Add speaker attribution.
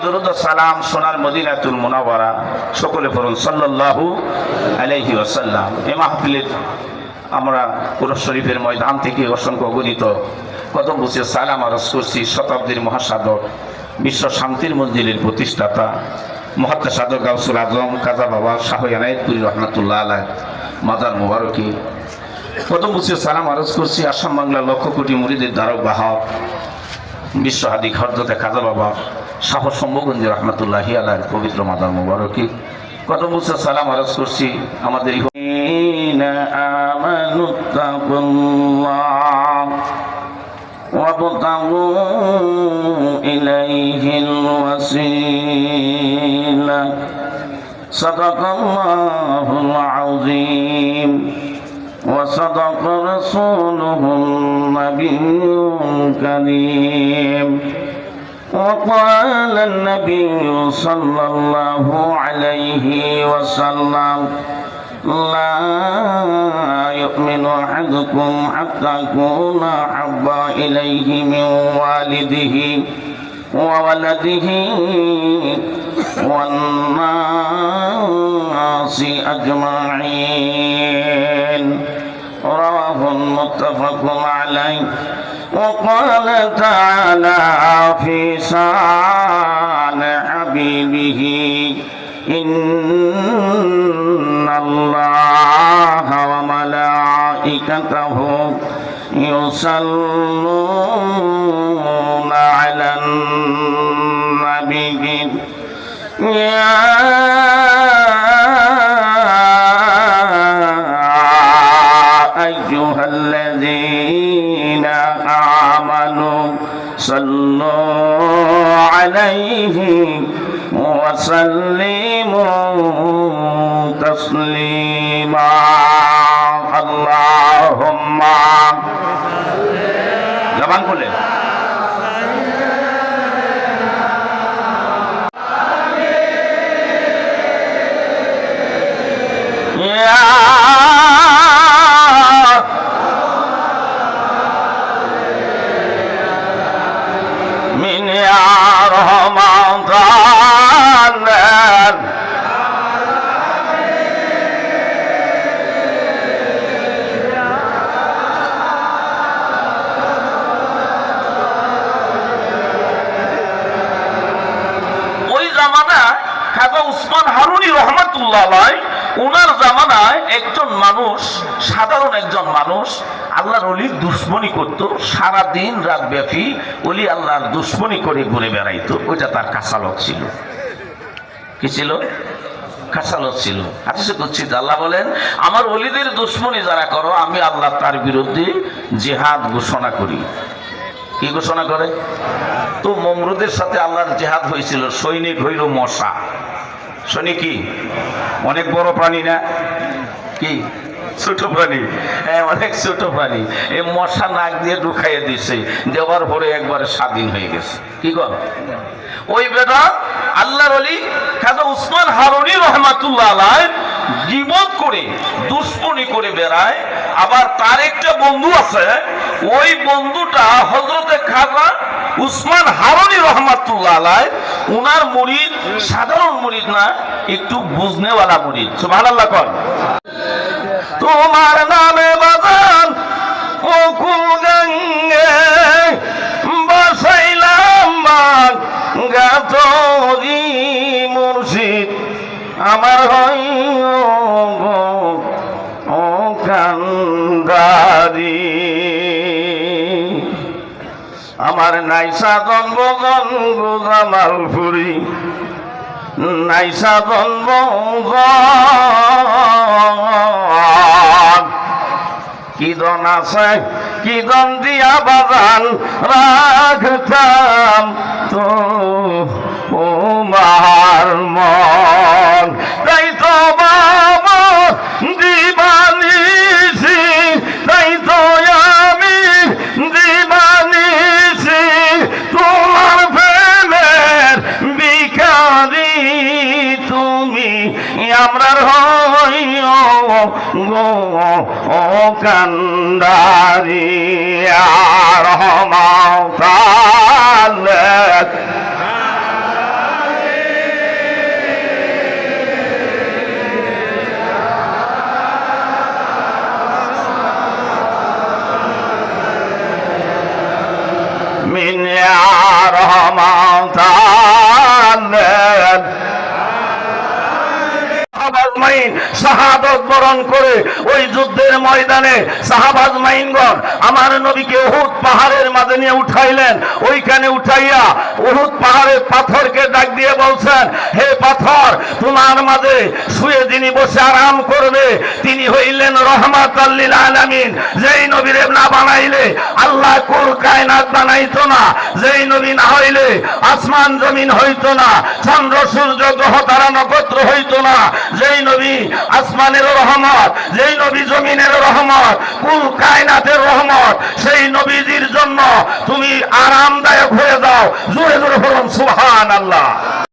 Speaker 1: দরুদ ও সালাম সোনার মদিনাতুল মুনাওয়ারা সকলে পড়ুন সাল্লাল্লাহু আলাইহি ওয়াসাল্লাম। এই মাহফিলের আমরা পুরো শরীফের ময়দান থেকে অসংখ্য গণিত কদম বসে সালাম আরজ করছি শতাব্দীর মহাসাধক বিশ্ব শান্তির মন্দিরের প্রতিষ্ঠাতা মহাত্মা সাধক গাউসুল আজম কাজা বাবা শাহ এনায়েতপুরী রহমাতুল্লাহ আলাইহি মাজার মুবারকে কদম বসে সালাম আরজ করছি আসাম বাংলার লক্ষ কোটি মুরিদের ধারক বাহক বিশ্ব হাদিক হযরতে খাজা বাবা শাহ শম্ভুগঞ্জ রহমাতুল্লাহি আলাইহি পবিত্র মাজার মুবারকে কদম বসে সালাম আরজ করছি আমাদের আমানুত্তাকুল্লাহ وابتغوا إليه الوسيلة صدق الله العظيم وصدق رسوله النبي الكريم وقال النبي صلى الله عليه وسلم لا يؤمن أحدكم حتى يكون أحب إليه من والده وولده والناس أجمعين رواه متفق عليه. وقال تعالى في شأن حبيبه إن الله وملائكته يصلون على النبي يا أيها الذين آمنوا صلوا عليه وسلموا تسليما اللهم জবান খুলে من يا رمضان ওই জামানায় খাজা উসমান হারুনি রহমাতুল্লাহ আলাইহি ওনার জামানায় একজন মানুষ সাধারণ একজন মানুষ আল্লাহর ওলির দুশ্মনী করতো সারা দিন রাত ব্যাপী ওলি আল্লাহর দুশ্মনী করে ঘুরে বেড়াইতো ওইটা তার কাসালত ছিল কি ছিল কাসালত ছিল হাদিসে কুদসি আল্লাহ বলেন আমার ওলিদের দুশ্মনী যারা করো আমি আল্লাহ তার বিরুদ্ধে জিহাদ ঘোষণা করি কি ঘোষণা করে তো নমরুদের সাথে আল্লাহর জিহাদ হয়েছিল সৈনিক হইল মশা সৈনিক কি অনেক বড় প্রাণী না কি ছোট প্রাণী হ্যাঁ অনেক ছোট প্রাণী এই মশা নাক দিয়ে ঢুকাইয়ে দিছে দেওয়ার পরে একবারে স্বাধীন হয়ে গেছে কি কর ওই বেটা আল্লাহর ওলি খাজা উসমান হারুনি রহমাতুল্লাহ আলাইহি জীবন করে দুশ্মনী করে বেড়ায় আবার তার একটা বন্ধু আছে ওই বন্ধুটা হযরতে খাজা উসমান হারুনি রহমাতুল্লাহ আলাইহি উনার মুরিদ সাধারণ মুরিদ না একটু বুঝনেওয়ালা মুরিদ সুবহানাল্লাহ কর তোমার নামে বাজান অকুল গঙ্গে বসাইলাম গাতরি মুর্শিদ আমার হয় ও কান্দারি আমার নাইসা জন্ম জামালপুরি নাইসা জন্ম কি দন আছে কি দন দিয়া বাজান রাখতাম তো ও মার মন তাই তো বাবা দিবানিছি তাই তো আমি দিবানিছি তোমার প্রেমের বিকারি তুমি আমরার হইও গো ও কান্দারি আর রহমাত
Speaker 2: আজমাইন শাহাদত বরণ করে ওই যুদ্ধের ময়দানে সাহাবা আজমাইনগণ আমার নবীকে উহুদ পাহাড়ের মাঝে নিয়ে উঠাইলেন। ওইখানে উঠাইয়া উহুদ পাহাড়ের পাথরকে ডাক দিয়ে বলছেন, হে পাথর, তোমার মাঝে শুয়ে যিনি বসে আরাম করবে তিনি হইলেন রহমাতাল লিল আলামিন। যেই নবীর না বানাইলে আল্লাহ কুল কায়নাত বানাইতো না, যেই নবী না হইলে আসমান জমিন হইতো না, চন্দ্র সূর্য গ্রহ তারা নক্ষত্র হইতো না। যেই নবী আসমানের রহমত, যেই নবী জমিনের রহমত, কুল কায়নাতের রহমত, সেই নবীজির জন্য তুমি আরামদায়ক হয়ে যাও। জোরে জোরে বলুন সুবহানাল্লাহ।